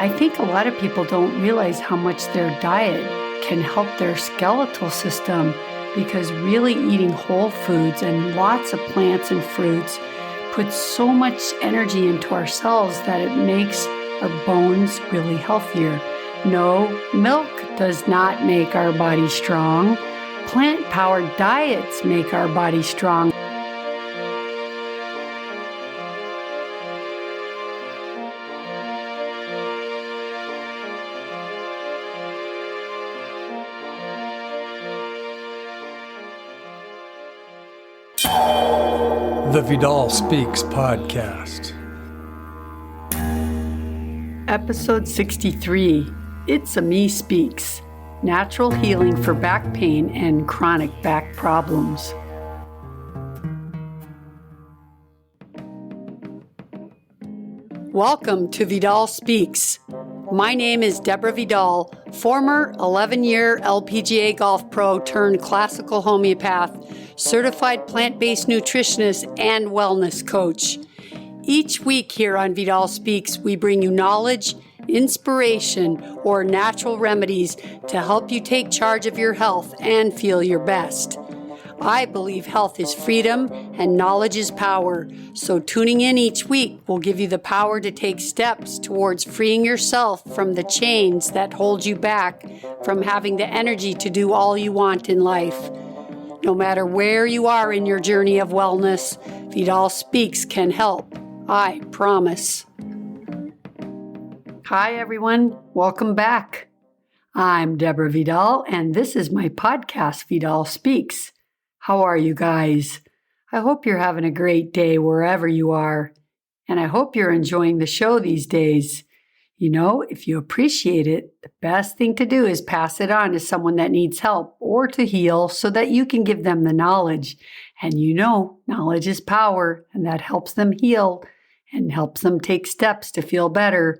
I think a lot of people don't realize how much their diet can help their skeletal system, because really eating whole foods and lots of plants and fruits puts so much energy into our cells that it makes our bones really healthier. No, milk does not make our body strong. Plant-powered diets make our body strong. The Vidal Speaks podcast. Episode 63, It's a MeSpeaks, Natural Healing for Back Pain and Chronic Back Problems. Welcome to Vidal Speaks. My name is Deborah Vidal, former 11-year LPGA golf pro turned classical homeopath, certified plant-based nutritionist, and wellness coach. Each week here on Vidal Speaks, we bring you knowledge, inspiration, or natural remedies to help you take charge of your health and feel your best. I believe health is freedom and knowledge is power, so tuning in each week will give you the power to take steps towards freeing yourself from the chains that hold you back from having the energy to do all you want in life. No matter where you are in your journey of wellness, Vidal Speaks can help. I promise. Hi, everyone. Welcome back. I'm Deborah Vidal, and this is my podcast, Vidal Speaks. How are you guys? I hope you're having a great day wherever you are, and I hope you're enjoying the show these days. You know, if you appreciate it, the best thing to do is pass it on to someone that needs help or to heal so that you can give them the knowledge. And you know, knowledge is power, and that helps them heal and helps them take steps to feel better.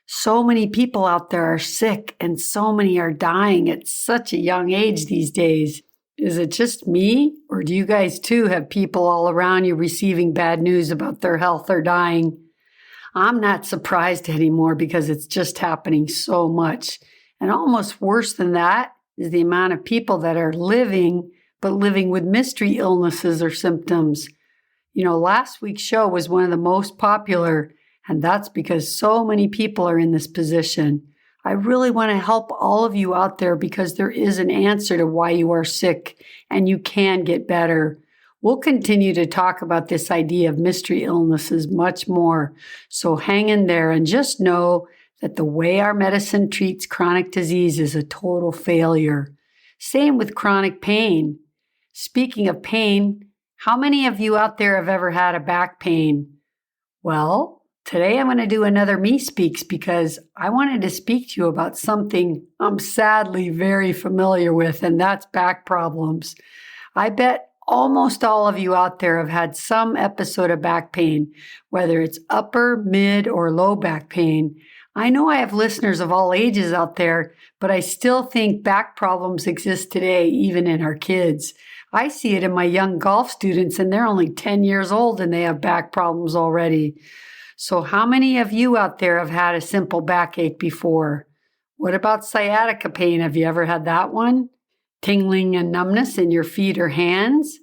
So many people out there are sick, and so many are dying at such a young age these days. Is it just me, or do you guys too have people all around you receiving bad news about their health or dying? I'm not surprised anymore because it's just happening so much. And almost worse than that is the amount of people that are living with mystery illnesses or symptoms. You know, last week's show was one of the most popular, and that's because so many people are in this position. I really want to help all of you out there because there is an answer to why you are sick and you can get better. We'll continue to talk about this idea of mystery illnesses much more. So hang in there and just know that the way our medicine treats chronic disease is a total failure. Same with chronic pain. Speaking of pain, how many of you out there have ever had a back pain? Well, today I'm going to do another MeSpeaks because I wanted to speak to you about something I'm sadly very familiar with, and that's back problems. I bet almost all of you out there have had some episode of back pain, whether it's upper, mid, or low back pain. I know I have listeners of all ages out there, but I still think back problems exist today, even in our kids. I see it in my young golf students, and they're only 10 years old and they have back problems already. So how many of you out there have had a simple backache before? What about sciatica pain? Have you ever had that one? Tingling and numbness in your feet or hands?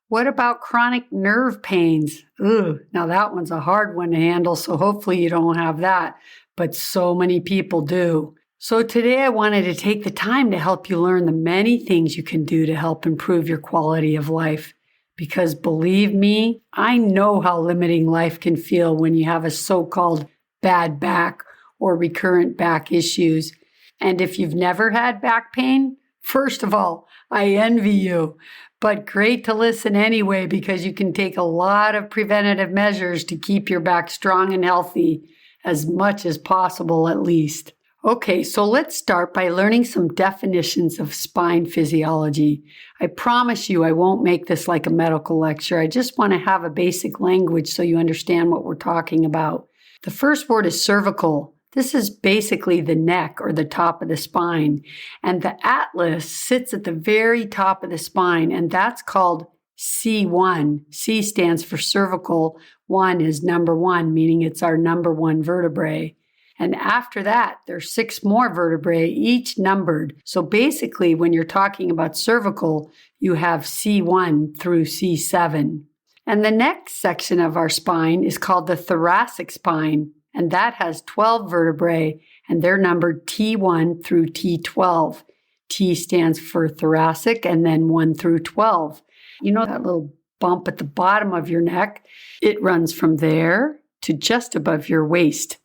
What about chronic nerve pains? Ugh, now that one's a hard one to handle, so hopefully you don't have that, but so many people do. So today I wanted to take the time to help you learn the many things you can do to help improve your quality of life. Because believe me, I know how limiting life can feel when you have a so-called bad back or recurrent back issues. And if you've never had back pain, first of all, I envy you. But great to listen anyway because you can take a lot of preventative measures to keep your back strong and healthy, as much as possible at least. Okay, so let's start by learning some definitions of spine physiology. I promise you I won't make this like a medical lecture. I just want to have a basic language so you understand what we're talking about. The first word is cervical. This is basically the neck or the top of the spine. And the atlas sits at the very top of the spine, and that's called C1. C stands for cervical. 1 is number 1, meaning it's our number 1 vertebrae. And after that, there's 6 more vertebrae, each numbered. So basically, when you're talking about cervical, you have C1 through C7. And the next section of our spine is called the thoracic spine, and that has 12 vertebrae, and they're numbered T1 through T12. T stands for thoracic, and then 1 through 12. You know that little bump at the bottom of your neck? It runs from there to just above your waist.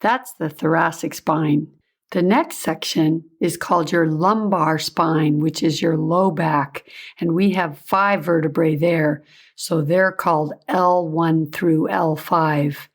That's the thoracic spine. The next section is called your lumbar spine, which is your low back, and we have 5 vertebrae there, so they're called L1 through L5.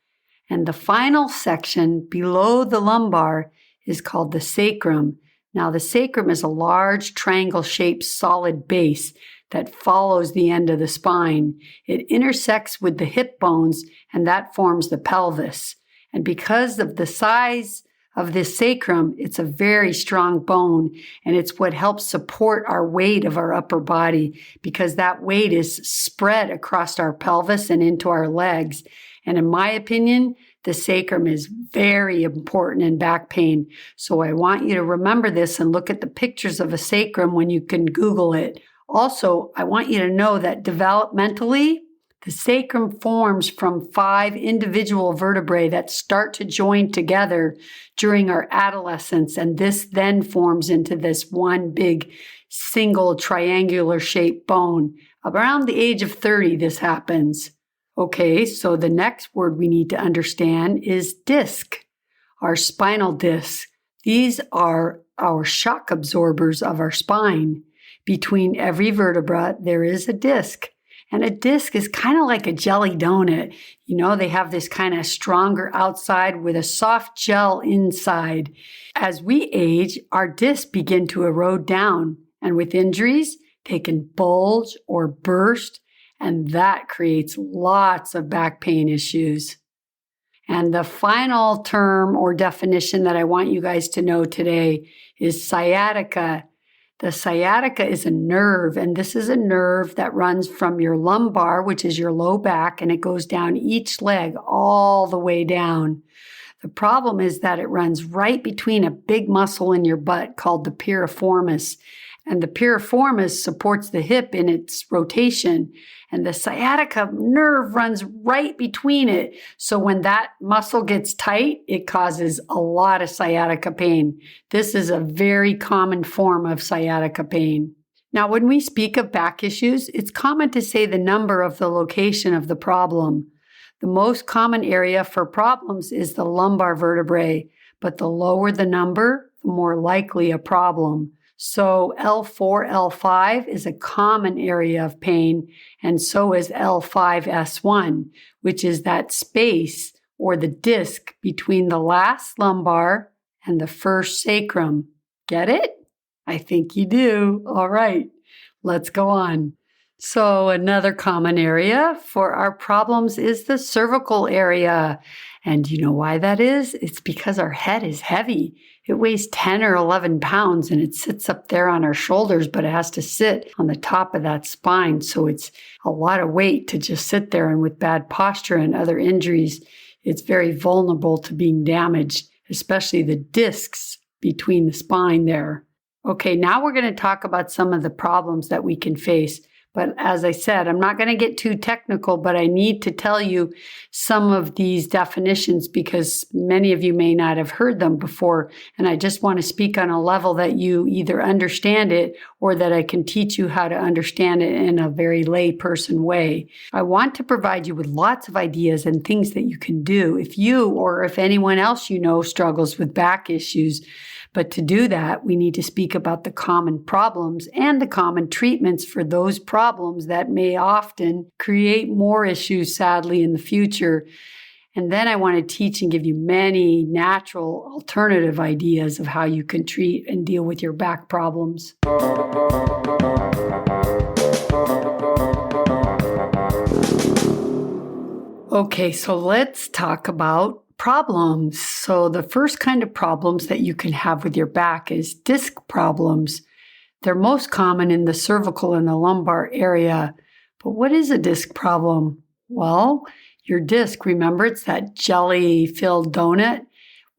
And the final section below the lumbar is called the sacrum. Now, the sacrum is a large triangle-shaped solid base that follows the end of the spine. It intersects with the hip bones, and that forms the pelvis. And because of the size of this sacrum, it's a very strong bone, and it's what helps support our weight of our upper body, because that weight is spread across our pelvis and into our legs. And in my opinion, the sacrum is very important in back pain. So I want you to remember this and look at the pictures of a sacrum when you can Google it. Also, I want you to know that developmentally, the sacrum forms from 5 individual vertebrae that start to join together during our adolescence, and this then forms into this one big single triangular shaped bone. Around the age of 30, this happens. Okay, so the next word we need to understand is disc, our spinal disc. These are our shock absorbers of our spine. Between every vertebra, there is a disc. And a disc is kind of like a jelly donut. You know, they have this kind of stronger outside with a soft gel inside. As we age, our discs begin to erode down. And with injuries, they can bulge or burst. And that creates lots of back pain issues. And the final term or definition that I want you guys to know today is sciatica. The sciatica is a nerve, and this is a nerve that runs from your lumbar, which is your low back, and it goes down each leg all the way down. The problem is that it runs right between a big muscle in your butt called the piriformis, and the piriformis supports the hip in its rotation, and the sciatica nerve runs right between it. So when that muscle gets tight, it causes a lot of sciatica pain. This is a very common form of sciatica pain. Now, when we speak of back issues, it's common to say the number of the location of the problem. The most common area for problems is the lumbar vertebrae, but the lower the number, the more likely a problem. So L4, L5 is a common area of pain, and so is L5S1, which is that space or the disc between the last lumbar and the first sacrum. Get it? I think you do. All right, let's go on. So another common area for our problems is the cervical area. And you know why that is? It's because our head is heavy. It weighs 10 or 11 pounds and it sits up there on our shoulders, but it has to sit on the top of that spine. So it's a lot of weight to just sit there. And with bad posture and other injuries, it's very vulnerable to being damaged, especially the discs between the spine there. Okay, now we're going to talk about some of the problems that we can face. But as I said, I'm not going to get too technical, but I need to tell you some of these definitions because many of you may not have heard them before. And I just want to speak on a level that you either understand it or that I can teach you how to understand it in a very layperson way. I want to provide you with lots of ideas and things that you can do if you or if anyone else you know struggles with back issues. But to do that, we need to speak about the common problems and the common treatments for those problems that may often create more issues, sadly, in the future. And then I want to teach and give you many natural alternative ideas of how you can treat and deal with your back problems. Okay, so let's talk about problems. So the first kind of problems that you can have with your back is disc problems. They're most common in the cervical and the lumbar area. But what is a disc problem? Well, your disc, remember, it's that jelly-filled donut.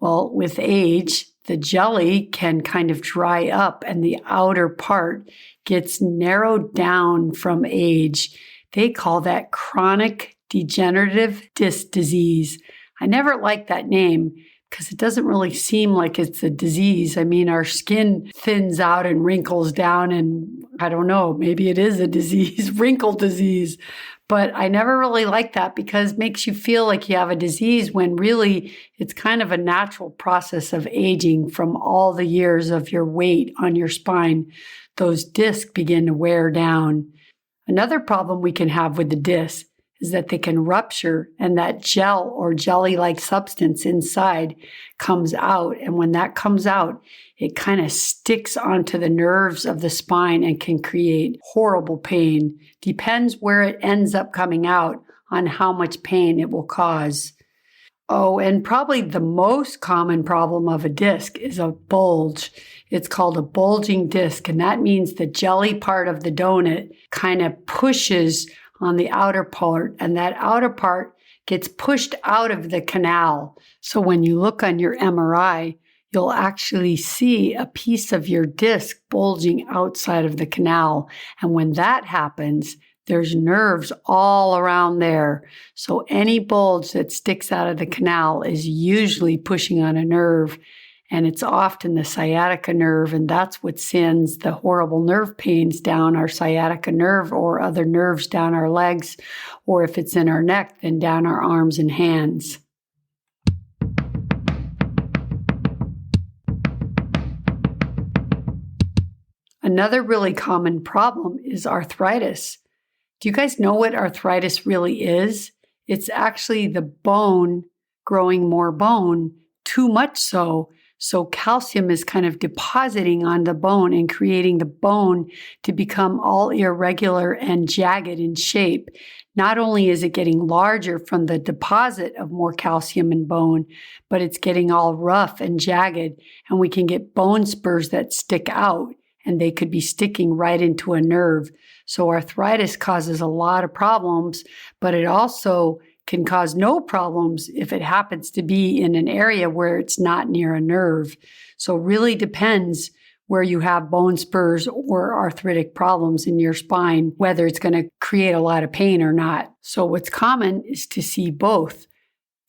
Well, with age, the jelly can kind of dry up and the outer part gets narrowed down from age. They call that chronic degenerative disc disease. I never liked that name because it doesn't really seem like it's a disease. I mean, our skin thins out and wrinkles down, and I don't know, maybe it is a disease, wrinkle disease. But I never really liked that because it makes you feel like you have a disease when really it's kind of a natural process of aging from all the years of your weight on your spine. Those discs begin to wear down. Another problem we can have with the discs is that they can rupture and that gel or jelly-like substance inside comes out. And when that comes out, it kind of sticks onto the nerves of the spine and can create horrible pain. Depends where it ends up coming out on how much pain it will cause. Oh, and probably the most common problem of a disc is a bulge. It's called a bulging disc, and that means the jelly part of the donut kind of pushes on the outer part, and that outer part gets pushed out of the canal. So when you look on your MRI, you'll actually see a piece of your disc bulging outside of the canal. And when that happens, there's nerves all around there. So any bulge that sticks out of the canal is usually pushing on a nerve. And it's often the sciatica nerve, and that's what sends the horrible nerve pains down our sciatica nerve or other nerves down our legs, or if it's in our neck, then down our arms and hands. Another really common problem is arthritis. Do you guys know what arthritis really is? It's actually the bone growing more bone, too much so. So calcium is kind of depositing on the bone and creating the bone to become all irregular and jagged in shape. Not only is it getting larger from the deposit of more calcium in bone, but it's getting all rough and jagged, and we can get bone spurs that stick out, and they could be sticking right into a nerve. So arthritis causes a lot of problems, but it also can cause no problems if it happens to be in an area where it's not near a nerve. So it really depends where you have bone spurs or arthritic problems in your spine, whether it's going to create a lot of pain or not. So what's common is to see both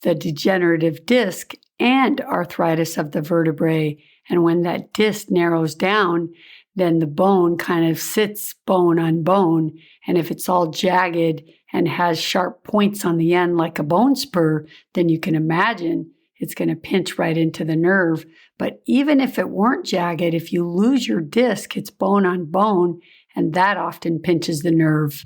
the degenerative disc and arthritis of the vertebrae. And when that disc narrows down, then the bone kind of sits bone on bone. And if it's all jagged and has sharp points on the end like a bone spur, then you can imagine it's going to pinch right into the nerve. But even if it weren't jagged, if you lose your disc, it's bone on bone, and that often pinches the nerve.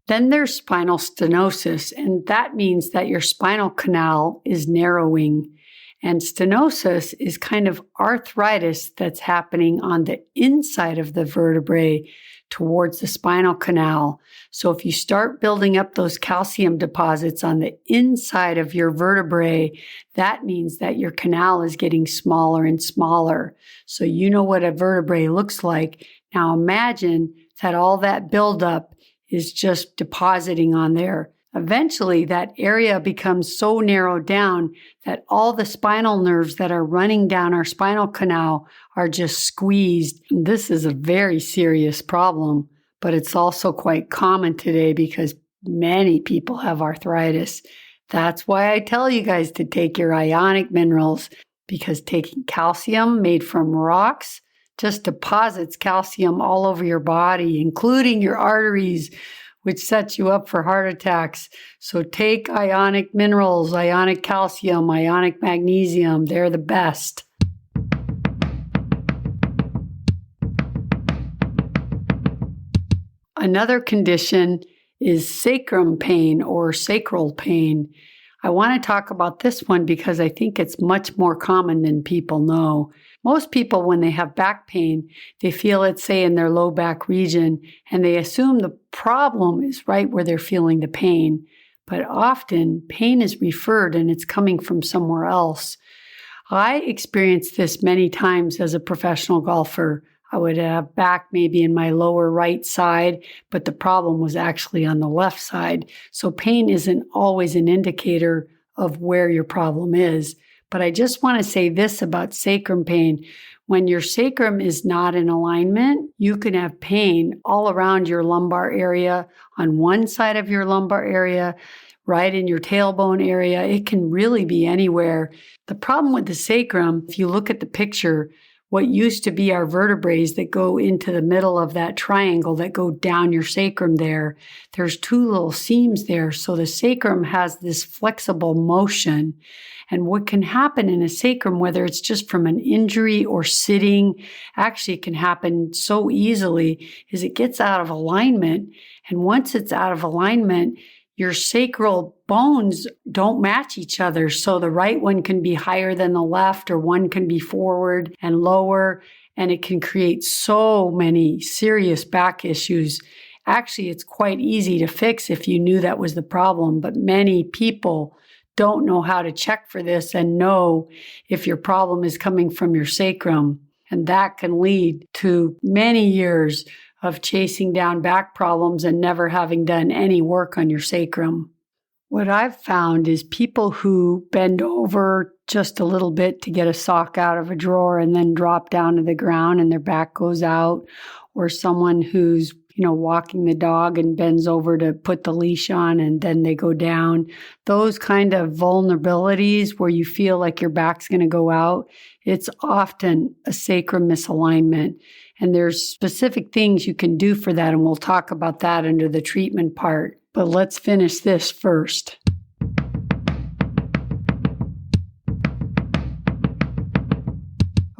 Then there's spinal stenosis, and that means that your spinal canal is narrowing. And stenosis is kind of arthritis that's happening on the inside of the vertebrae towards the spinal canal. So if you start building up those calcium deposits on the inside of your vertebrae, that means that your canal is getting smaller and smaller. So you know what a vertebrae looks like. Now imagine that all that buildup is just depositing on there. Eventually, that area becomes so narrowed down that all the spinal nerves that are running down our spinal canal are just squeezed. This is a very serious problem, but it's also quite common today because many people have arthritis. That's why I tell you guys to take your ionic minerals, because taking calcium made from rocks just deposits calcium all over your body, including your arteries, which sets you up for heart attacks. So take ionic minerals, ionic calcium, ionic magnesium. They're the best. Another condition is sacrum pain or sacral pain. I want to talk about this one because I think it's much more common than people know. Most people, when they have back pain, they feel it, say, in their low back region, and they assume the problem is right where they're feeling the pain. But often, pain is referred and it's coming from somewhere else. I experienced this many times as a professional golfer. I would have back maybe in my lower right side, but the problem was actually on the left side. So pain isn't always an indicator of where your problem is. But I just want to say this about sacrum pain. When your sacrum is not in alignment, you can have pain all around your lumbar area, on one side of your lumbar area, right in your tailbone area. It can really be anywhere. The problem with the sacrum, if you look at the picture, what used to be our vertebrae that go into the middle of that triangle that go down your sacrum there's two little seams there. So the sacrum has this flexible motion. And what can happen in a sacrum, whether it's just from an injury or sitting, actually it can happen so easily, is it gets out of alignment. And once it's out of alignment, your sacral bones don't match each other. So the right one can be higher than the left, or one can be forward and lower, and it can create so many serious back issues. Actually, it's quite easy to fix if you knew that was the problem, but many people don't know how to check for this and know if your problem is coming from your sacrum. And that can lead to many years of chasing down back problems and never having done any work on your sacrum. What I've found is people who bend over just a little bit to get a sock out of a drawer and then drop down to the ground and their back goes out, or someone who's walking the dog and bends over to put the leash on and then they go down. Those kind of vulnerabilities where you feel like your back's going to go out, it's often a sacrum misalignment. And there's specific things you can do for that, and we'll talk about that under the treatment part. But let's finish this first.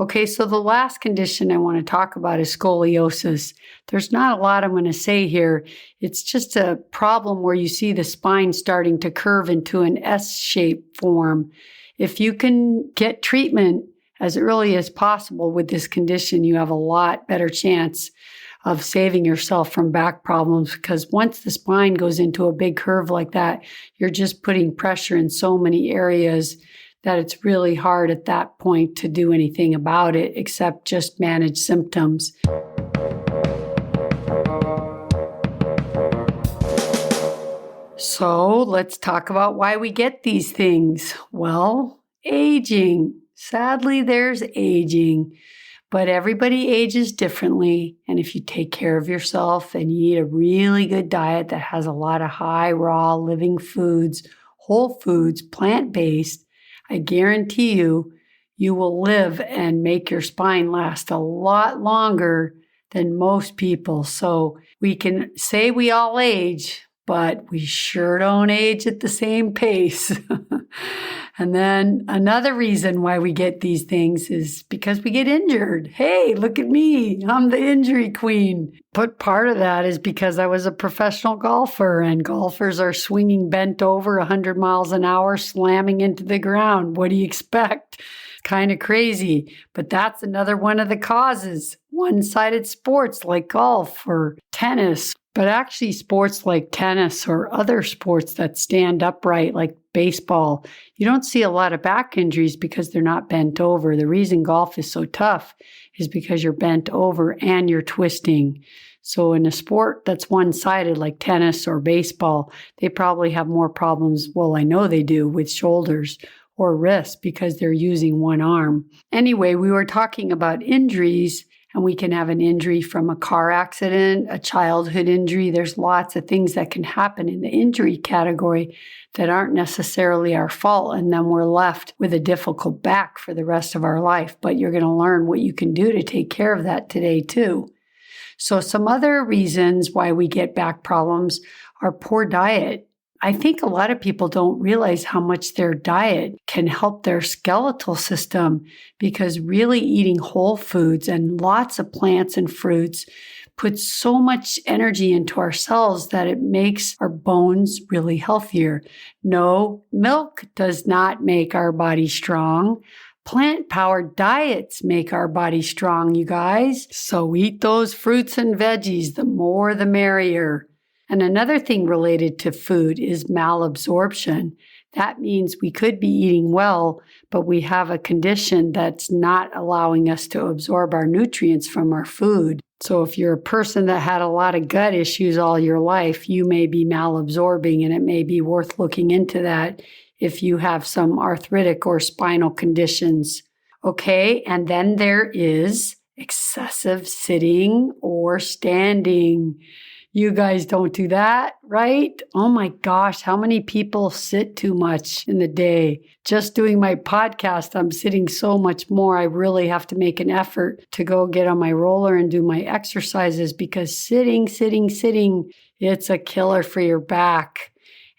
Okay, so the last condition I want to talk about is scoliosis. There's not a lot I'm going to say here. It's just a problem where you see the spine starting to curve into an S-shaped form. If you can get treatment as early as possible with this condition, you have a lot better chance of saving yourself from back problems, because once the spine goes into a big curve like that, you're just putting pressure in so many areas that it's really hard at that point to do anything about it except just manage symptoms. So let's talk about why we get these things. Well, aging. Sadly, there's aging, but everybody ages differently. And if you take care of yourself and you eat a really good diet that has a lot of high, raw, living foods, whole foods, plant-based, I guarantee you, you will live and make your spine last a lot longer than most people. So we can say we all age, but we sure don't age at the same pace. And then another reason why we get these things is because we get injured. Hey, look at me. I'm the injury queen. But part of that is because I was a professional golfer, and golfers are swinging bent over 100 miles an hour, slamming into the ground. What do you expect? Kind of crazy. But that's another one of the causes. One-sided sports like golf or tennis. But actually sports like tennis or other sports that stand upright like baseball, you don't see a lot of back injuries because they're not bent over. The reason golf is so tough is because you're bent over and you're twisting. So in a sport that's one-sided like tennis or baseball, they probably have more problems, well, I know they do, with shoulders or wrists because they're using one arm. Anyway, we were talking about injuries. And we can have an injury from a car accident, a childhood injury. There's lots of things that can happen in the injury category that aren't necessarily our fault. And then we're left with a difficult back for the rest of our life. But you're going to learn what you can do to take care of that today too. So some other reasons why we get back problems are poor diet. I think a lot of people don't realize how much their diet can help their skeletal system, because really eating whole foods and lots of plants and fruits puts so much energy into our cells that it makes our bones really healthier. No, milk does not make our body strong. Plant-powered diets make our body strong, you guys. So eat those fruits and veggies, the more the merrier. And another thing related to food is malabsorption. That means we could be eating well, but we have a condition that's not allowing us to absorb our nutrients from our food. So if you're a person that had a lot of gut issues all your life, you may be malabsorbing, and it may be worth looking into that if you have some arthritic or spinal conditions. Okay, and then there is excessive sitting or standing. You guys don't do that, right? Oh my gosh, how many people sit too much in the day? Just doing my podcast, I'm sitting so much more. I really have to make an effort to go get on my roller and do my exercises because sitting, it's a killer for your back.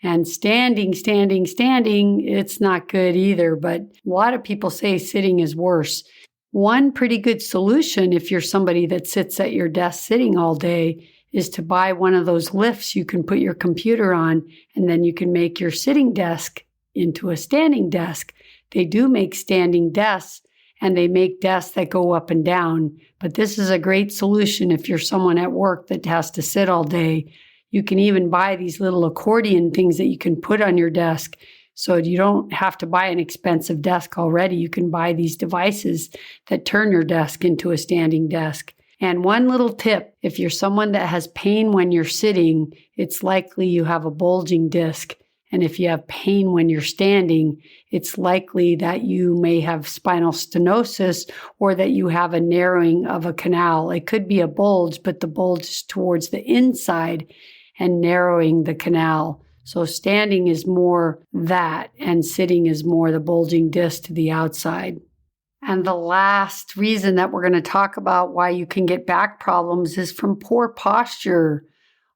And standing, it's not good either. But a lot of people say sitting is worse. One pretty good solution if you're somebody that sits at your desk sitting all day is to buy one of those lifts you can put your computer on, and then you can make your sitting desk into a standing desk. They do make standing desks, and they make desks that go up and down. But this is a great solution if you're someone at work that has to sit all day. You can even buy these little accordion things that you can put on your desk. So you don't have to buy an expensive desk already. You can buy these devices that turn your desk into a standing desk. And one little tip, if you're someone that has pain when you're sitting, it's likely you have a bulging disc. And if you have pain when you're standing, it's likely that you may have spinal stenosis or that you have a narrowing of a canal. It could be a bulge, but the bulge is towards the inside and narrowing the canal. So standing is more that, and sitting is more the bulging disc to the outside. And the last reason that we're going to talk about why you can get back problems is from poor posture.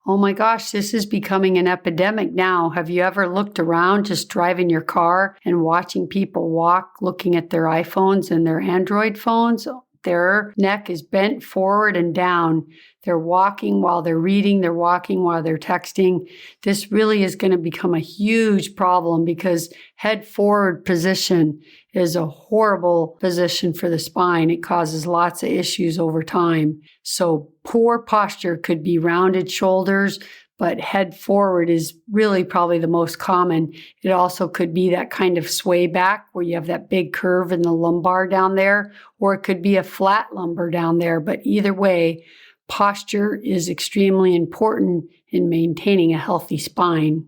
Oh my gosh, this is becoming an epidemic now. Have you ever looked around just driving your car and watching people walk, looking at their iPhones and their Android phones? Their neck is bent forward and down. They're walking while they're reading. They're walking while they're texting. This really is going to become a huge problem because head forward position is a horrible position for the spine. It causes lots of issues over time. So poor posture could be rounded shoulders, but head forward is really probably the most common. It also could be that kind of sway back where you have that big curve in the lumbar down there, or it could be a flat lumbar down there. But either way, posture is extremely important in maintaining a healthy spine.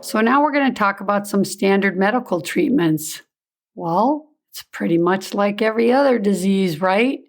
So now we're going to talk about some standard medical treatments. Well, it's pretty much like every other disease, right?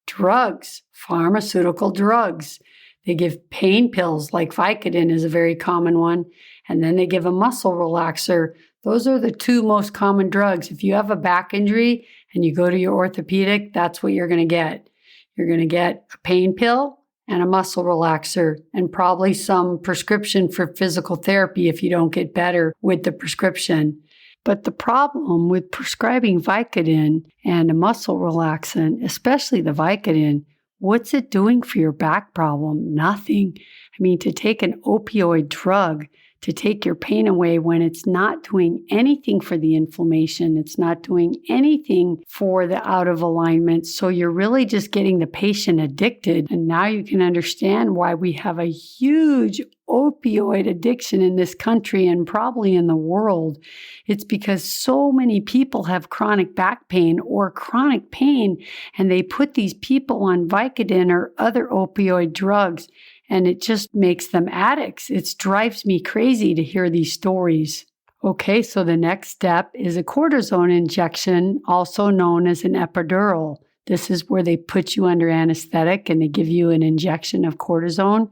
Drugs, pharmaceutical drugs. They give pain pills like Vicodin is a very common one. And then they give a muscle relaxer. Those are the two most common drugs. If you have a back injury and you go to your orthopedic, that's what you're going to get. You're going to get a pain pill and a muscle relaxer and probably some prescription for physical therapy if you don't get better with the prescription. But the problem with prescribing Vicodin and a muscle relaxant, especially the Vicodin, what's it doing for your back problem? Nothing. I mean, to take an opioid drug to take your pain away when it's not doing anything for the inflammation, it's not doing anything for the out of alignment. So you're really just getting the patient addicted. And now you can understand why we have a huge opioid addiction in this country and probably in the world. It's because so many people have chronic back pain or chronic pain, and they put these people on Vicodin or other opioid drugs, and it just makes them addicts. It drives me crazy to hear these stories. Okay, so the next step is a cortisone injection, also known as an epidural. This is where they put you under anesthetic and they give you an injection of cortisone.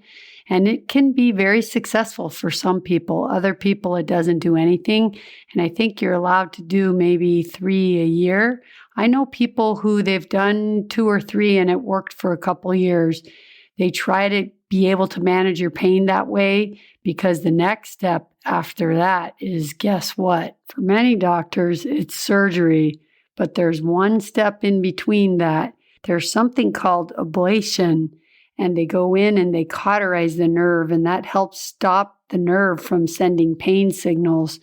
And it can be very successful for some people. Other people, it doesn't do anything. And I think you're allowed to do maybe 3 a year. I know people who they've done 2 or 3 and it worked for a couple years. They try to be able to manage your pain that way because the next step after that is, guess what? For many doctors, it's surgery. But there's one step in between that. There's something called ablation. And they go in and they cauterize the nerve, and that helps stop the nerve from sending pain signals.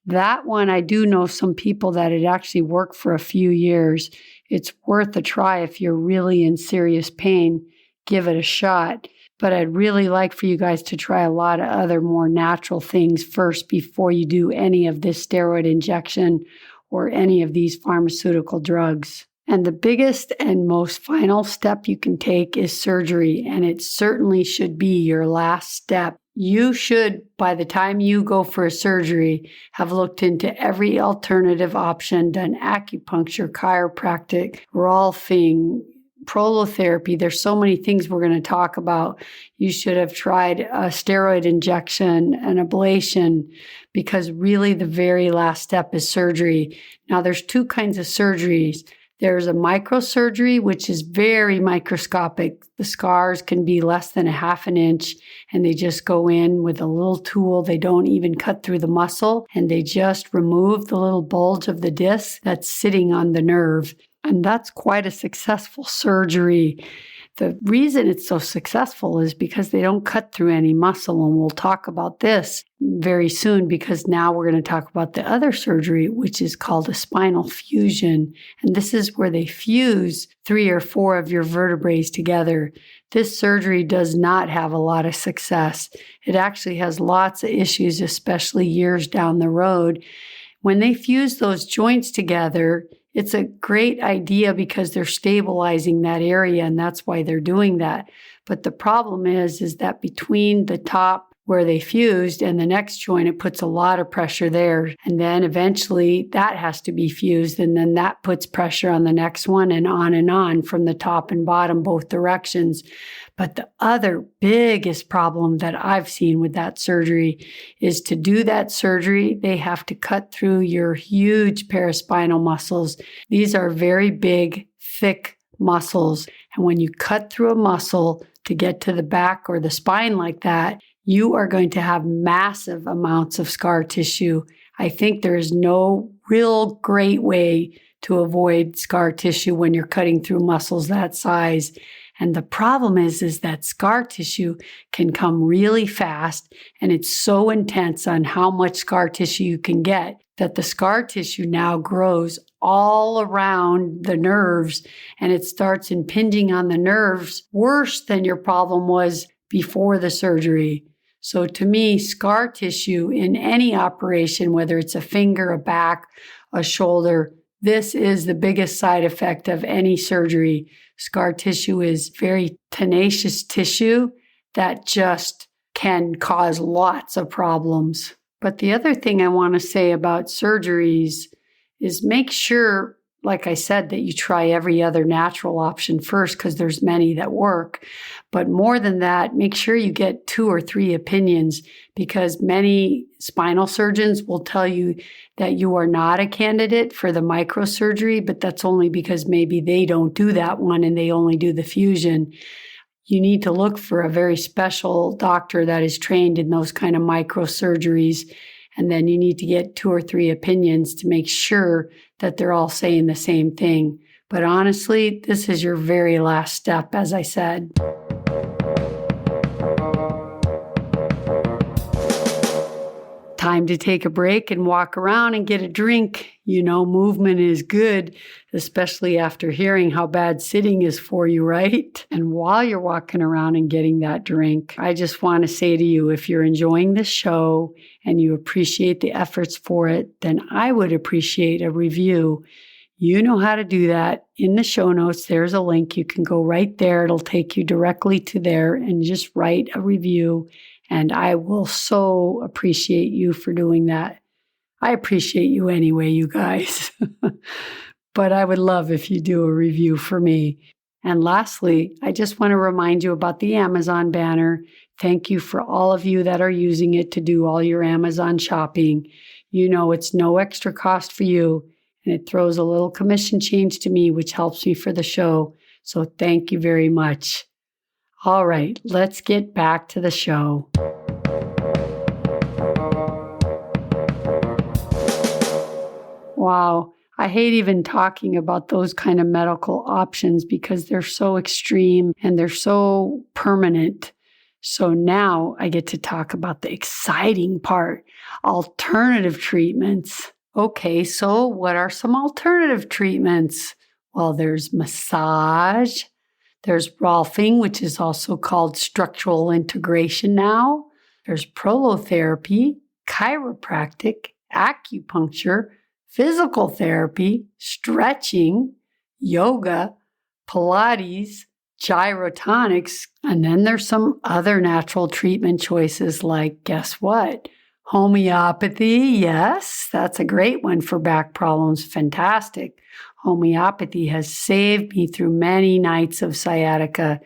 That one, I do know some people that it actually worked for a few years. It's worth a try if you're really in serious pain. Give it a shot. But I'd really like for you guys to try a lot of other more natural things first before you do any of this steroid injection or any of these pharmaceutical drugs. And the biggest and most final step you can take is surgery, and it certainly should be your last step. You should, by the time you go for a surgery, have looked into every alternative option, done acupuncture, chiropractic, rolfing, prolotherapy. There's so many things we're going to talk about. You should have tried a steroid injection, an ablation, because really the very last step is surgery. Now, there's two kinds of surgeries. There's a microsurgery, which is very microscopic. The scars can be less than a half an inch, and they just go in with a little tool. They don't even cut through the muscle, and they just remove the little bulge of the disc that's sitting on the nerve. And that's quite a successful surgery. The reason it's so successful is because they don't cut through any muscle. And we'll talk about this very soon, because now we're going to talk about the other surgery, which is called a spinal fusion. And this is where they fuse 3 or 4 of your vertebrae together. This surgery does not have a lot of success. It actually has lots of issues, especially years down the road. When they fuse those joints together, it's a great idea because they're stabilizing that area, and that's why they're doing that. But the problem is that between the top where they fused and the next joint, it puts a lot of pressure there. And then eventually that has to be fused, and then that puts pressure on the next one, and on from the top and bottom, both directions. But the other biggest problem that I've seen with that surgery is to do that surgery, they have to cut through your huge paraspinal muscles. These are very big, thick muscles. And when you cut through a muscle to get to the back or the spine like that, you are going to have massive amounts of scar tissue. I think there is no real great way to avoid scar tissue when you're cutting through muscles that size. And the problem is that scar tissue can come really fast, and it's so intense on how much scar tissue you can get that the scar tissue now grows all around the nerves, and it starts impinging on the nerves worse than your problem was before the surgery. So to me, scar tissue in any operation, whether it's a finger, a back, a shoulder, this is the biggest side effect of any surgery. Scar tissue is very tenacious tissue that just can cause lots of problems. But the other thing I want to say about surgeries is make sure, like I said, that you try every other natural option first, because there's many that work. But more than that, make sure you get 2 or 3 opinions, because many spinal surgeons will tell you that you are not a candidate for the microsurgery, but that's only because maybe they don't do that one and they only do the fusion. You need to look for a very special doctor that is trained in those kind of microsurgeries. And then you need to get 2 or 3 opinions to make sure that they're all saying the same thing. But honestly, this is your very last step, as I said. Time to take a break and walk around and get a drink. You know, movement is good, especially after hearing how bad sitting is for you, right? And while you're walking around and getting that drink, I just want to say to you, if you're enjoying this show and you appreciate the efforts for it, then I would appreciate a review. You know how to do that. In the show notes, there's a link. You can go right there. It'll take you directly to there and just write a review. And I will so appreciate you for doing that. I appreciate you anyway, you guys. But I would love if you do a review for me. And lastly, I just want to remind you about the Amazon banner. Thank you for all of you that are using it to do all your Amazon shopping. You know it's no extra cost for you, and it throws a little commission change to me, which helps me for the show. So thank you very much. All right, let's get back to the show. Wow, I hate even talking about those kind of medical options because they're so extreme and they're so permanent. So now I get to talk about the exciting part, alternative treatments. Okay, so what are some alternative treatments? Well, there's massage. There's Rolfing, which is also called structural integration now. There's prolotherapy, chiropractic, acupuncture, physical therapy, stretching, yoga, Pilates, gyrotonics, and then there's some other natural treatment choices like, guess what? Homeopathy, yes, that's a great one for back problems. Fantastic. Homeopathy has saved me through many nights of sciatica.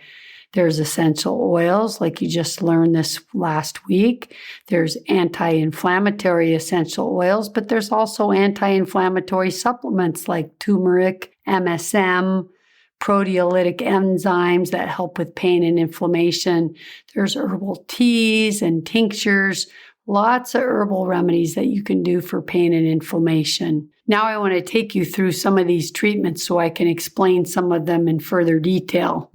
There's essential oils, like you just learned this last week. There's anti-inflammatory essential oils, but there's also anti-inflammatory supplements like turmeric, MSM, proteolytic enzymes that help with pain and inflammation. There's herbal teas and tinctures, lots of herbal remedies that you can do for pain and inflammation. Now I want to take you through some of these treatments so I can explain some of them in further detail.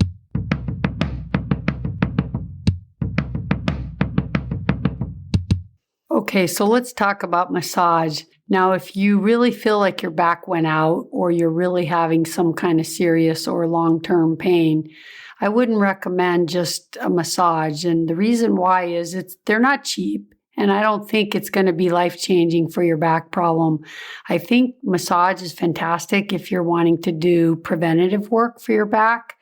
Okay, so let's talk about massage. Now, if you really feel like your back went out or you're really having some kind of serious or long-term pain, I wouldn't recommend just a massage. And the reason why is they're not cheap. And I don't think it's going to be life-changing for your back problem. I think massage is fantastic if you're wanting to do preventative work for your back,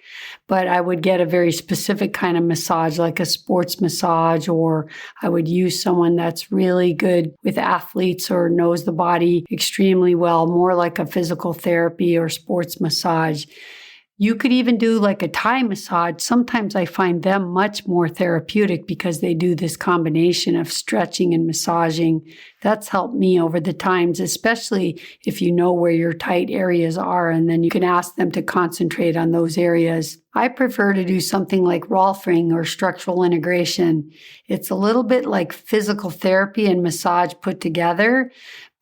but I would get a very specific kind of massage, like a sports massage, or I would use someone that's really good with athletes or knows the body extremely well, more like a physical therapy or sports massage. You could even do like a Thai massage. Sometimes I find them much more therapeutic because they do this combination of stretching and massaging. That's helped me over the times, especially if you know where your tight areas are, and then you can ask them to concentrate on those areas. I prefer to do something like Rolfing or structural integration. It's a little bit like physical therapy and massage put together,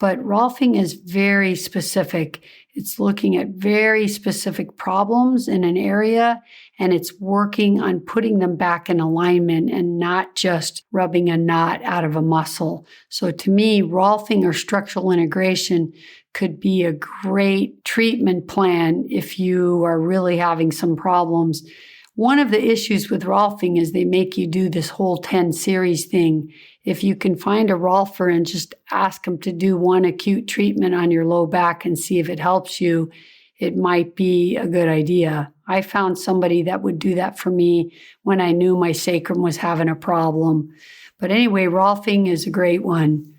but Rolfing is very specific. It's looking at very specific problems in an area, and it's working on putting them back in alignment and not just rubbing a knot out of a muscle. So to me, Rolfing or structural integration could be a great treatment plan if you are really having some problems. One of the issues with Rolfing is they make you do this whole 10 series thing. If you can find a Rolfer and just ask them to do one acute treatment on your low back and see if it helps you, it might be a good idea. I found somebody that would do that for me when I knew my sacrum was having a problem. But anyway, Rolfing is a great one.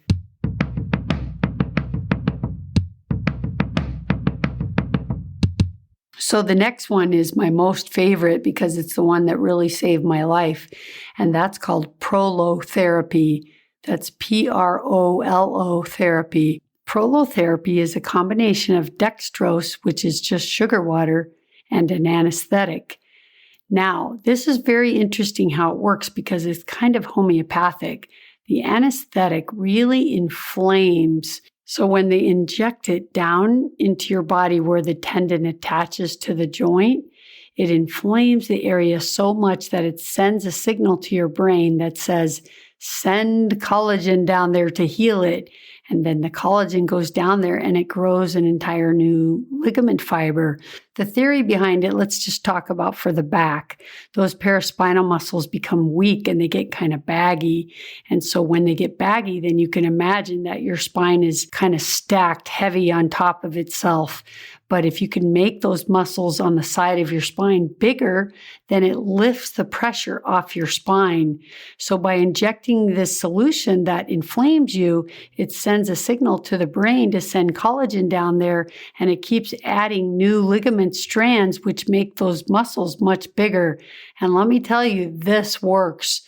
So the next one is my most favorite because it's the one that really saved my life, and that's called prolotherapy. That's Prolo therapy. Prolotherapy is a combination of dextrose, which is just sugar water, and an anesthetic. Now, this is very interesting how it works because it's kind of homeopathic. The anesthetic really inflames. So when they inject it down into your body where the tendon attaches to the joint, it inflames the area so much that it sends a signal to your brain that says, send collagen down there to heal it. And then the collagen goes down there and it grows an entire new ligament fiber. The theory behind it, let's just talk about for the back. Those paraspinal muscles become weak and they get kind of baggy. And so when they get baggy, then you can imagine that your spine is kind of stacked heavy on top of itself. But if you can make those muscles on the side of your spine bigger, then it lifts the pressure off your spine. So by injecting this solution that inflames you, it sends a signal to the brain to send collagen down there, and it keeps adding new ligament strands, which make those muscles much bigger. And let me tell you, this works.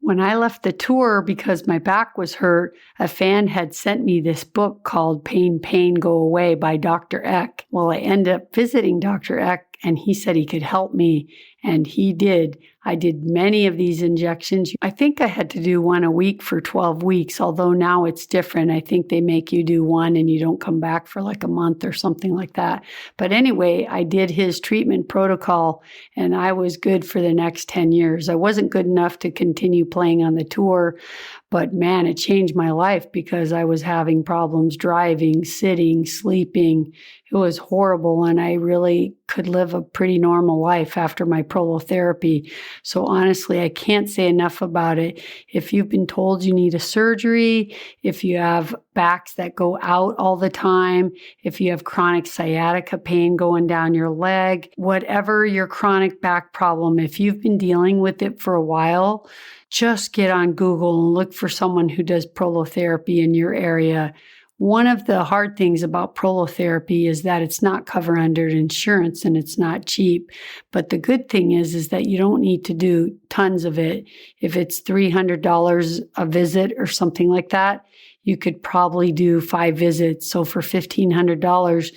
When I left the tour because my back was hurt, a fan had sent me this book called Pain, Go Away by Dr. Eck. Well, I ended up visiting Dr. Eck and he said he could help me, and he did. I did many of these injections. I think I had to do one a week for 12 weeks, although now it's different. I think they make you do one and you don't come back for like a month or something like that. But anyway, I did his treatment protocol and I was good for the next 10 years. I wasn't good enough to continue playing on the tour, But man, it changed my life because I was having problems driving, sitting, sleeping. It was horrible, and I really could live a pretty normal life after my prolotherapy. So honestly, I can't say enough about it. If you've been told you need a surgery, if you have backs that go out all the time, if you have chronic sciatica pain going down your leg, whatever your chronic back problem, if you've been dealing with it for a while, just get on Google and look for someone who does prolotherapy in your area. One of the hard things about prolotherapy is that it's not covered under insurance and it's not cheap. But the good thing is that you don't need to do tons of it. If it's $300 a visit or something like that, you could probably do 5 visits. So for $1,500,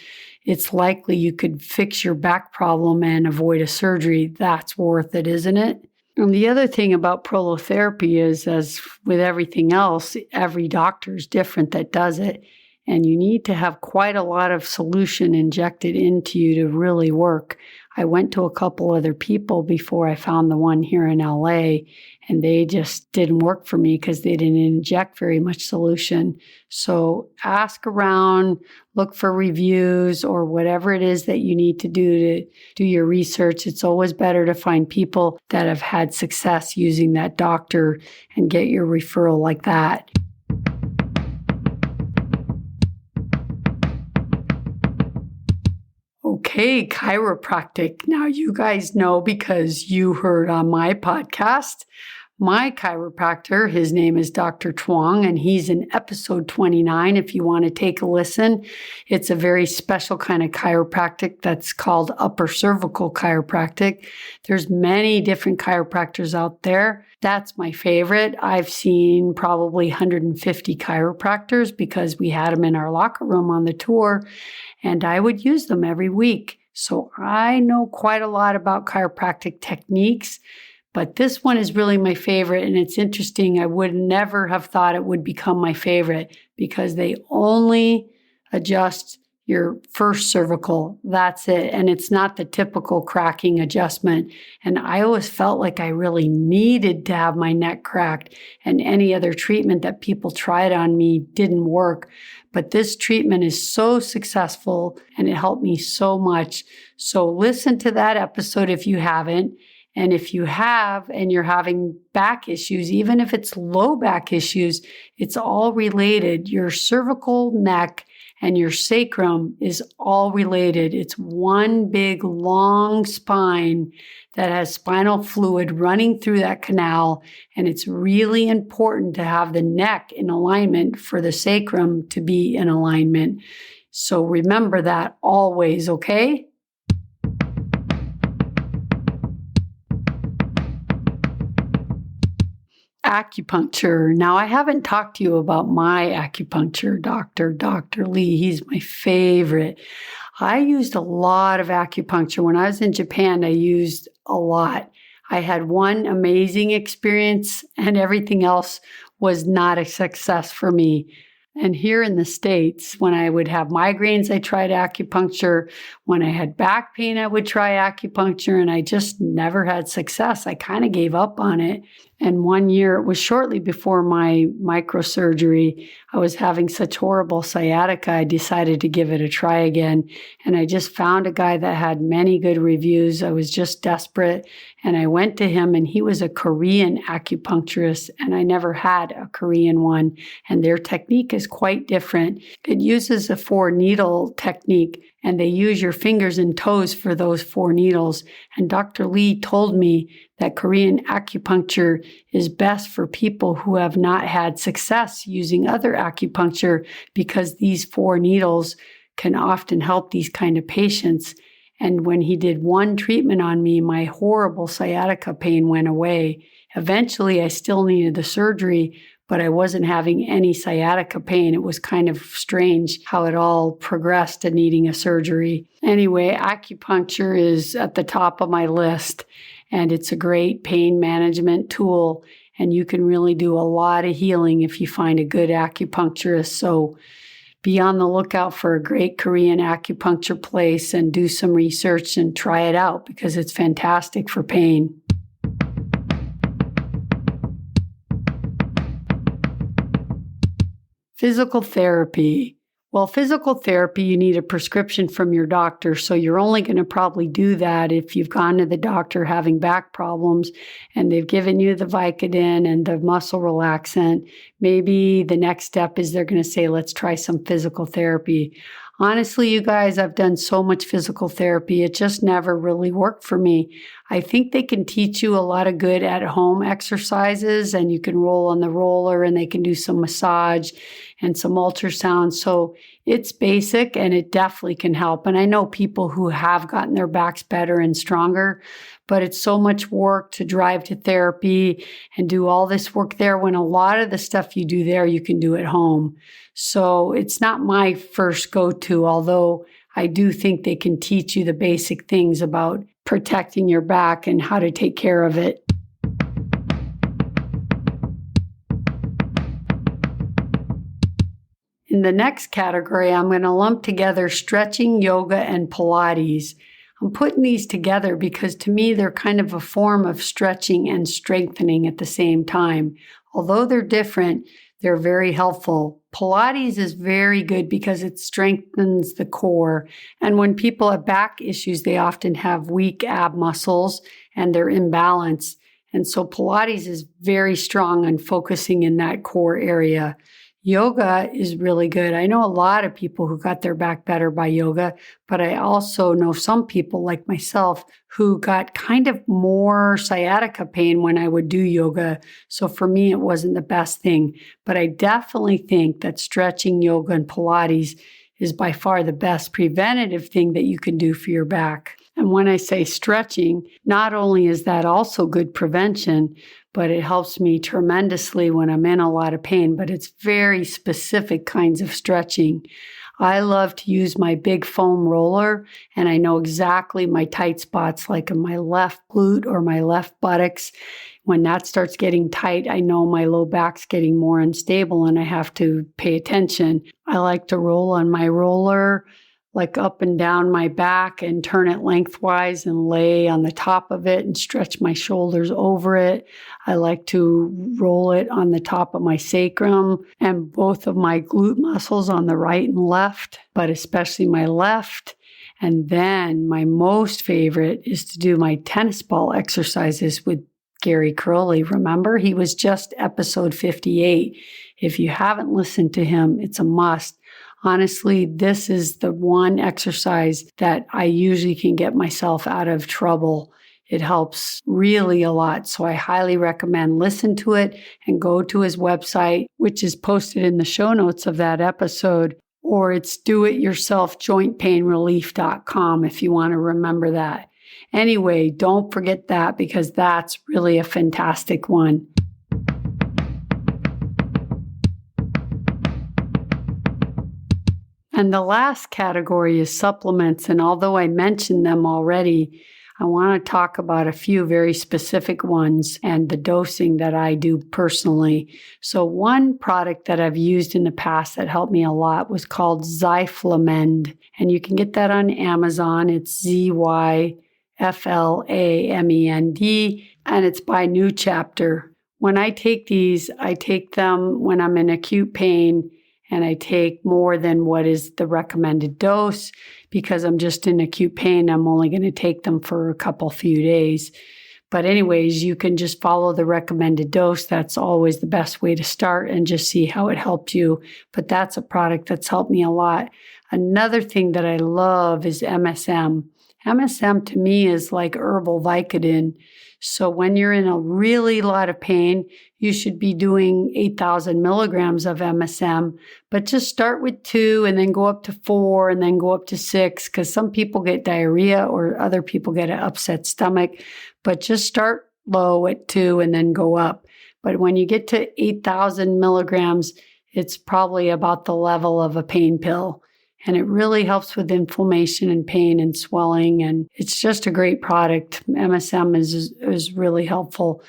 it's likely you could fix your back problem and avoid a surgery. That's worth it, isn't it? And the other thing about prolotherapy is, as with everything else, every doctor is different that does it. And you need to have quite a lot of solution injected into you to really work. I went to a couple other people before I found the one here in LA, and they just didn't work for me because they didn't inject very much solution. So ask around, look for reviews or whatever it is that you need to do your research. It's always better to find people that have had success using that doctor and get your referral like that. Okay, chiropractic. Now, you guys know because you heard on my podcast, my chiropractor, his name is Dr. Twang, and he's in episode 29 if you want to take a listen. It's a very special kind of chiropractic that's called upper cervical chiropractic. There's many different chiropractors out there. That's my favorite. I've seen probably 150 chiropractors because we had them in our locker room on the tour, and I would use them every week. So I know quite a lot about chiropractic techniques, but this one is really my favorite. And it's interesting. I would never have thought it would become my favorite because they only adjust your first cervical. That's it. And it's not the typical cracking adjustment. And I always felt like I really needed to have my neck cracked, and any other treatment that people tried on me didn't work. But this treatment is so successful and it helped me so much. So listen to that episode if you haven't. And if you have and you're having back issues, even if it's low back issues, it's all related. Your cervical neck and your sacrum is all related. It's one big long spine that has spinal fluid running through that canal. And it's really important to have the neck in alignment for the sacrum to be in alignment. So remember that always, okay? Acupuncture. Now, I haven't talked to you about my acupuncture doctor, Dr. Lee. He's my favorite. I used a lot of acupuncture. When I was in Japan, I used a lot. I had one amazing experience and everything else was not a success for me. And here in the States, when I would have migraines, I tried acupuncture. When I had back pain, I would try acupuncture, and I just never had success. I kind of gave up on it. And one year, it was shortly before my microsurgery, I was having such horrible sciatica, I decided to give it a try again. And I just found a guy that had many good reviews. I was just desperate. And I went to him, and he was a Korean acupuncturist, and I never had a Korean one. And their technique is quite different. It uses a 4-needle technique, and they use your fingers and toes for those 4 needles. And Dr. Lee told me that Korean acupuncture is best for people who have not had success using other acupuncture because these 4 needles can often help these kind of patients. And when he did one treatment on me, my horrible sciatica pain went away. Eventually, I still needed the surgery, but I wasn't having any sciatica pain. It was kind of strange how it all progressed to needing a surgery. Anyway, acupuncture is at the top of my list, and it's a great pain management tool, and you can really do a lot of healing if you find a good acupuncturist. So be on the lookout for a great Korean acupuncture place and do some research and try it out because it's fantastic for pain. Physical therapy. Well, physical therapy, you need a prescription from your doctor. So you're only going to probably do that if you've gone to the doctor having back problems and they've given you the Vicodin and the muscle relaxant. Maybe the next step is they're going to say, let's try some physical therapy. Honestly, you guys, I've done so much physical therapy. It just never really worked for me. I think they can teach you a lot of good at-home exercises, and you can roll on the roller and they can do some massage and some ultrasound. So it's basic and it definitely can help. And I know people who have gotten their backs better and stronger, but it's so much work to drive to therapy and do all this work there when a lot of the stuff you do there, you can do at home. So it's not my first go-to, although I do think they can teach you the basic things about protecting your back and how to take care of it. In the next category, I'm going to lump together stretching, yoga, and Pilates. I'm putting these together because to me, they're kind of a form of stretching and strengthening at the same time. Although they're different, they're very helpful. Pilates is very good because it strengthens the core. And when people have back issues, they often have weak ab muscles and they're imbalanced. And so Pilates is very strong on focusing in that core area. Yoga is really good. I know a lot of people who got their back better by yoga, but I also know some people like myself who got kind of more sciatica pain when I would do yoga. So for me, it wasn't the best thing. But I definitely think that stretching, yoga, and Pilates is by far the best preventative thing that you can do for your back. And when I say stretching, not only is that also good prevention, but it helps me tremendously when I'm in a lot of pain, but it's very specific kinds of stretching. I love to use my big foam roller, and I know exactly my tight spots, like in my left glute or my left buttocks. When that starts getting tight, I know my low back's getting more unstable and I have to pay attention. I like to roll on my roller, like up and down my back and turn it lengthwise and lay on the top of it and stretch my shoulders over it. I like to roll it on the top of my sacrum and both of my glute muscles on the right and left, but especially my left. And then my most favorite is to do my tennis ball exercises with Gary Crowley. Remember, he was just episode 58. If you haven't listened to him, it's a must. Honestly, this is the one exercise that I usually can get myself out of trouble. It helps really a lot. So I highly recommend listen to it and go to his website, which is posted in the show notes of that episode, or it's doityourselfjointpainrelief.com if you want to remember that. Anyway, don't forget that because that's really a fantastic one. And the last category is supplements. And although I mentioned them already, I want to talk about a few very specific ones and the dosing that I do personally. So one product that I've used in the past that helped me a lot was called Zyflamend. And you can get that on Amazon. It's Zyflamend, and it's by New Chapter. When I take these, I take them when I'm in acute pain, and I take more than what is the recommended dose because I'm just in acute pain. I'm only going to take them for a few days. But anyways, you can just follow the recommended dose. That's always the best way to start and just see how it helped you. But that's a product that's helped me a lot. Another thing that I love is MSM. MSM to me is like herbal Vicodin. So when you're in a really lot of pain, you should be doing 8,000 milligrams of MSM, but just start with 2 and then go up to 4 and then go up to 6 because some people get diarrhea or other people get an upset stomach, but just start low at 2 and then go up. But when you get to 8,000 milligrams, it's probably about the level of a pain pill. And it really helps with inflammation and pain and swelling. And it's just a great product. MSM is really helpful.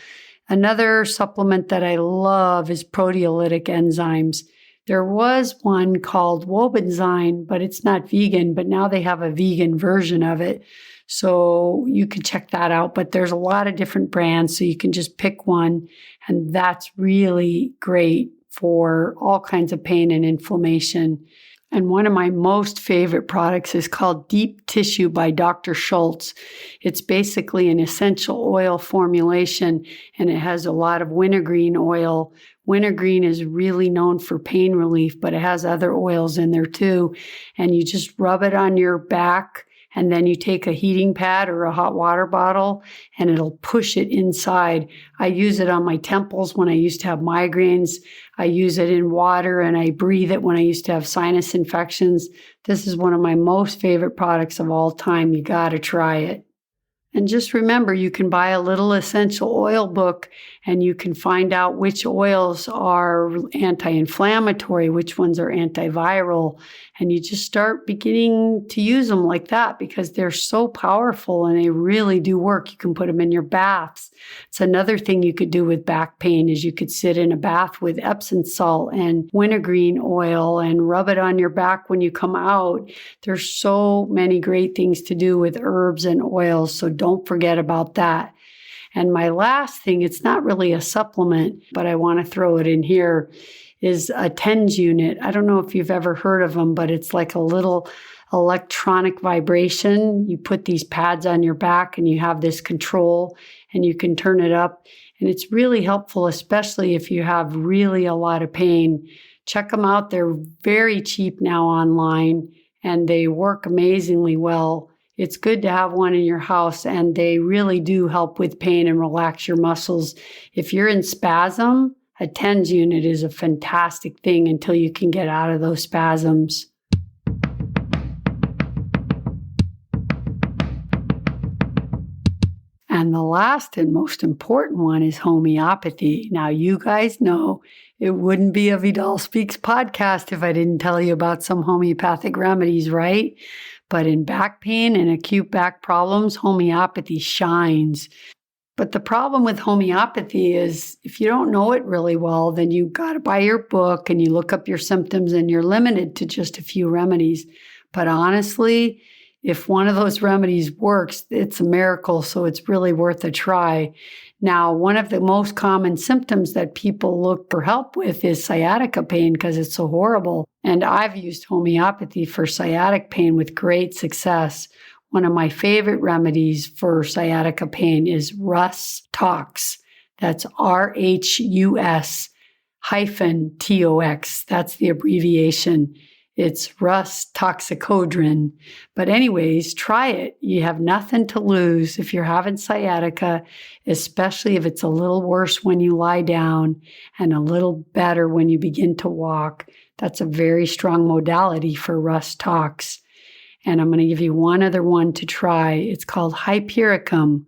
Another supplement that I love is proteolytic enzymes. There was one called Wobenzyme, but it's not vegan, but now they have a vegan version of it. So you can check that out. But there's a lot of different brands, so you can just pick one. And that's really great for all kinds of pain and inflammation. And one of my most favorite products is called Deep Tissue by Dr. Schultz. It's basically an essential oil formulation, and it has a lot of wintergreen oil. Wintergreen is really known for pain relief, but it has other oils in there too. And you just rub it on your back, and then you take a heating pad or a hot water bottle, and it'll push it inside. I use it on my temples when I used to have migraines. I use it in water, and I breathe it when I used to have sinus infections. This is one of my most favorite products of all time. You got to try it. And just remember, you can buy a little essential oil book, and you can find out which oils are anti-inflammatory, which ones are antiviral, and you just start beginning to use them like that because they're so powerful and they really do work. You can put them in your baths. It's another thing you could do with back pain is you could sit in a bath with Epsom salt and wintergreen oil and rub it on your back when you come out. There's so many great things to do with herbs and oils, so don't forget about that. And my last thing, it's not really a supplement, but I want to throw it in here, is a TENS unit. I don't know if you've ever heard of them, but it's like a little electronic vibration. You put these pads on your back and you have this control and you can turn it up. And it's really helpful, especially if you have really a lot of pain. Check them out. They're very cheap now online and they work amazingly well. It's good to have one in your house, and they really do help with pain and relax your muscles. If you're in spasm, a TENS unit is a fantastic thing until you can get out of those spasms. And the last and most important one is homeopathy. Now, you guys know it wouldn't be a Vidal Speaks podcast if I didn't tell you about some homeopathic remedies, right? But in back pain and acute back problems, homeopathy shines. But the problem with homeopathy is if you don't know it really well, then you got to buy your book and you look up your symptoms and you're limited to just a few remedies. But honestly, if one of those remedies works, it's a miracle, so it's really worth a try. Now, one of the most common symptoms that people look for help with is sciatica pain because it's so horrible. And I've used homeopathy for sciatic pain with great success. One of my favorite remedies for sciatica pain is Rhus Tox. That's RHUS -TOX. That's the abbreviation. It's Rhus Toxicodrin. But anyways, try it. You have nothing to lose if you're having sciatica, especially if it's a little worse when you lie down and a little better when you begin to walk. That's a very strong modality for Rhus Tox. And I'm going to give you one other one to try. It's called Hypericum.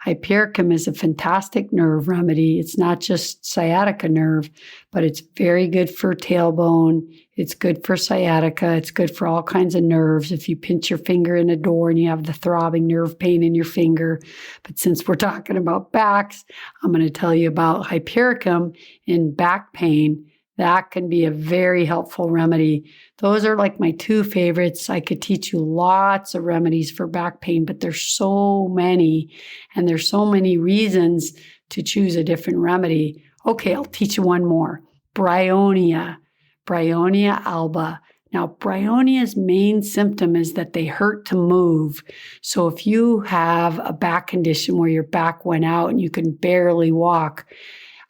Hypericum is a fantastic nerve remedy. It's not just sciatica nerve, but it's very good for tailbone. It's good for sciatica. It's good for all kinds of nerves. If you pinch your finger in a door and you have the throbbing nerve pain in your finger. But since we're talking about backs, I'm going to tell you about Hypericum in back pain. That can be a very helpful remedy. Those are like my two favorites. I could teach you lots of remedies for back pain, but there's so many, and there's so many reasons to choose a different remedy. Okay, I'll teach you one more. Bryonia alba. Now, Bryonia's main symptom is that they hurt to move. So if you have a back condition where your back went out and you can barely walk,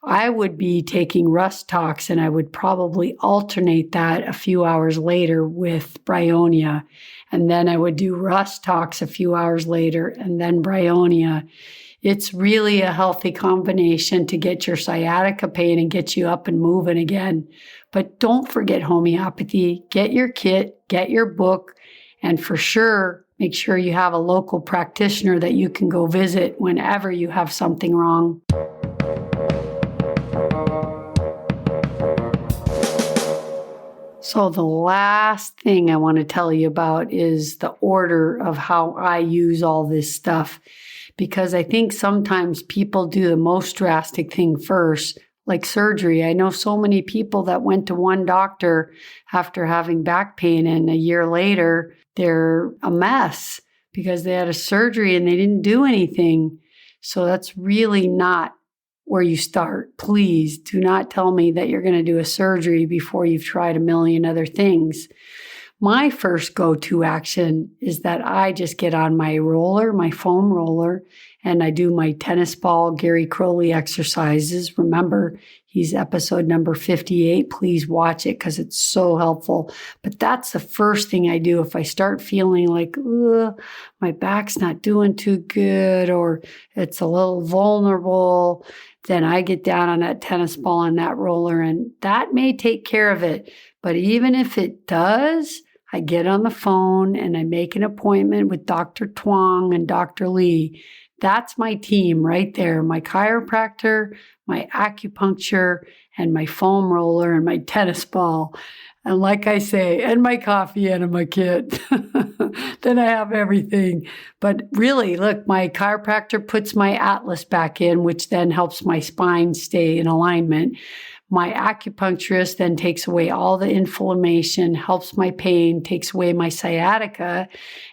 I would be taking Rhus Tox, and I would probably alternate that a few hours later with Bryonia. And then I would do Rhus Tox a few hours later and then Bryonia. It's really a healthy combination to get your sciatica pain and get you up and moving again. But don't forget homeopathy. Get your kit, get your book, and for sure, make sure you have a local practitioner that you can go visit whenever you have something wrong. So the last thing I want to tell you about is the order of how I use all this stuff, because I think sometimes people do the most drastic thing first, like surgery. I know so many people that went to one doctor after having back pain, and a year later, they're a mess because they had a surgery and they didn't do anything. So that's really not where you start. Please do not tell me that you're going to do a surgery before you've tried a million other things. My first go-to action is that I just get on my roller, my foam roller, and I do my tennis ball Gary Crowley exercises. Remember, he's episode number 58. Please watch it because it's so helpful. But that's the first thing I do if I start feeling like, my back's not doing too good or it's a little vulnerable. Then I get down on that tennis ball and that roller, and that may take care of it. But even if it does, I get on the phone and I make an appointment with Dr. Twang and Dr. Lee. That's my team right there. My chiropractor, my acupuncture, and my foam roller and my tennis ball. And like I say, and my coffee and my kit. Then I have everything. But really, look, my chiropractor puts my atlas back in, which then helps my spine stay in alignment. My acupuncturist then takes away all the inflammation, helps my pain, takes away my sciatica.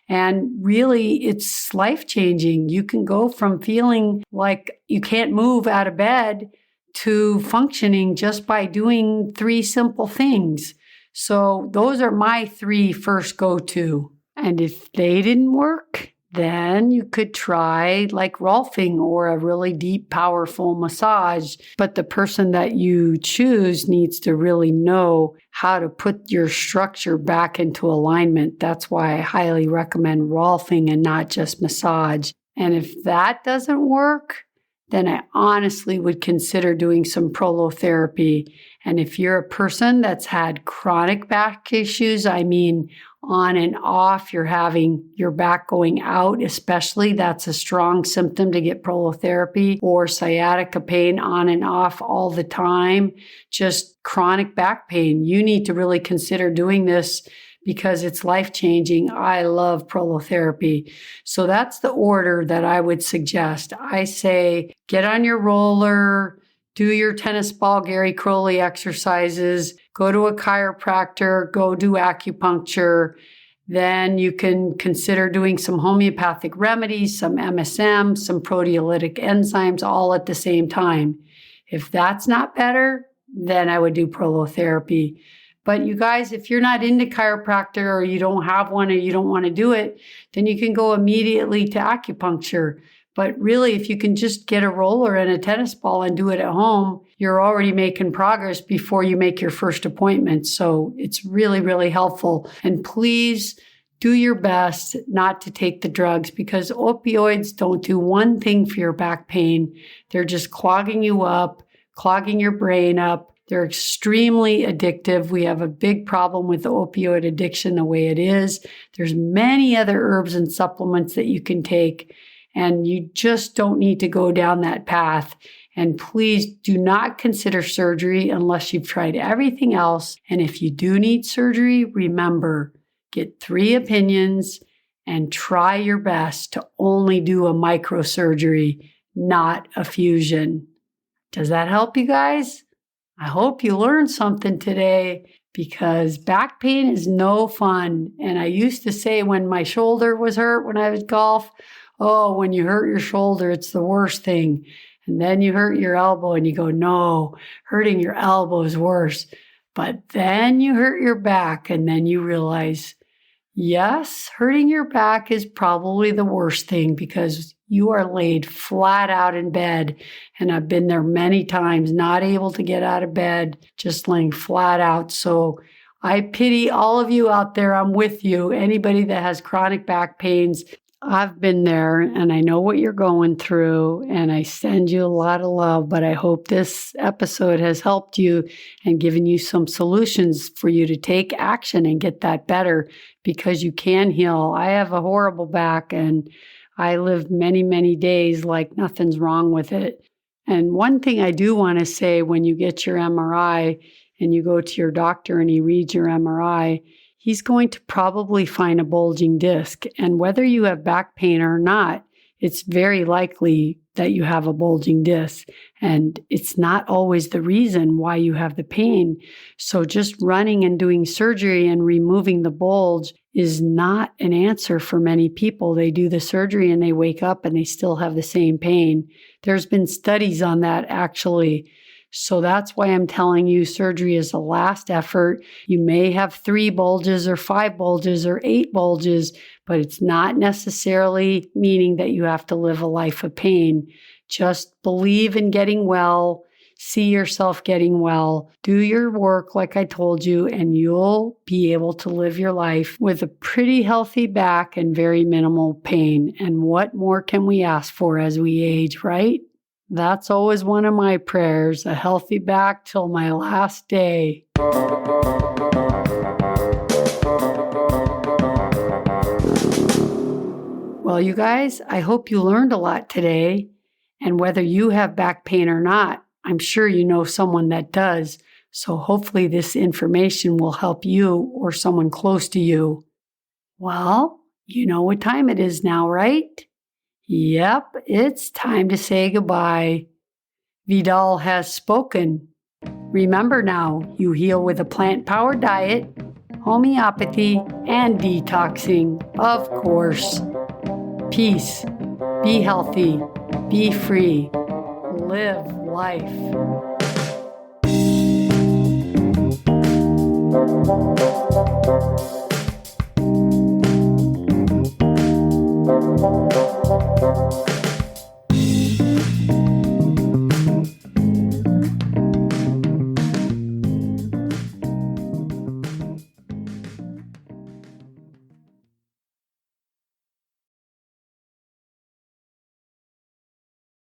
And really, it's life-changing. You can go from feeling like you can't move out of bed to functioning just by doing 3 simple things. So those are my 3 first go-to. And if they didn't work, then you could try like rolfing or a really deep, powerful massage. But the person that you choose needs to really know how to put your structure back into alignment. That's why I highly recommend rolfing and not just massage. And if that doesn't work, then I honestly would consider doing some prolotherapy. And if you're a person that's had chronic back issues, I mean on and off, you're having your back going out, especially, that's a strong symptom to get prolotherapy, or sciatica pain on and off all the time, just chronic back pain. You need to really consider doing this because it's life-changing. I love prolotherapy. So that's the order that I would suggest. I say, get on your roller, do your tennis ball Gary Crowley exercises, go to a chiropractor, go do acupuncture. Then you can consider doing some homeopathic remedies, some MSM, some proteolytic enzymes, all at the same time. If that's not better, then I would do prolotherapy. But you guys, if you're not into chiropractor or you don't have one or you don't want to do it, then you can go immediately to acupuncture. But really, if you can just get a roller and a tennis ball and do it at home, you're already making progress before you make your first appointment. So it's really, really helpful. And please do your best not to take the drugs, because opioids don't do one thing for your back pain. They're just clogging you up, clogging your brain up. They're extremely addictive. We have a big problem with the opioid addiction the way it is. There's many other herbs and supplements that you can take, and you just don't need to go down that path. And please do not consider surgery unless you've tried everything else. And if you do need surgery, remember, get 3 opinions and try your best to only do a microsurgery, not a fusion. Does that help you guys? I hope you learned something today, because back pain is no fun. And I used to say when my shoulder was hurt when I was golf, oh, when you hurt your shoulder, it's the worst thing. And then you hurt your elbow and you go, no, hurting your elbow is worse. But then you hurt your back and then you realize, yes, hurting your back is probably the worst thing, because you are laid flat out in bed. And I've been there many times, not able to get out of bed, just laying flat out. So I pity all of you out there. I'm with you. Anybody that has chronic back pains, I've been there and I know what you're going through, and I send you a lot of love. But I hope this episode has helped you and given you some solutions for you to take action and get that better, because you can heal. I have a horrible back and I lived many, many days like nothing's wrong with it. And one thing I do want to say, when you get your MRI and you go to your doctor and he reads your MRI, he's going to probably find a bulging disc. And whether you have back pain or not, it's very likely that you have a bulging disc. And it's not always the reason why you have the pain. So just running and doing surgery and removing the bulge is not an answer for many people. They do the surgery and they wake up and they still have the same pain. There's been studies on that actually. So that's why I'm telling you surgery is a last effort. You may have 3 bulges or 5 bulges or 8 bulges, but it's not necessarily meaning that you have to live a life of pain. Just believe in getting well. See yourself getting well, do your work like I told you, and you'll be able to live your life with a pretty healthy back and very minimal pain. And what more can we ask for as we age, right? That's always one of my prayers, a healthy back till my last day. Well, you guys, I hope you learned a lot today. And whether you have back pain or not, I'm sure you know someone that does, so hopefully this information will help you or someone close to you. Well, you know what time it is now, right? Yep, it's time to say goodbye. Vidal has spoken. Remember now, you heal with a plant-powered diet, homeopathy, and detoxing, of course. Peace. Be healthy. Be free. Live life.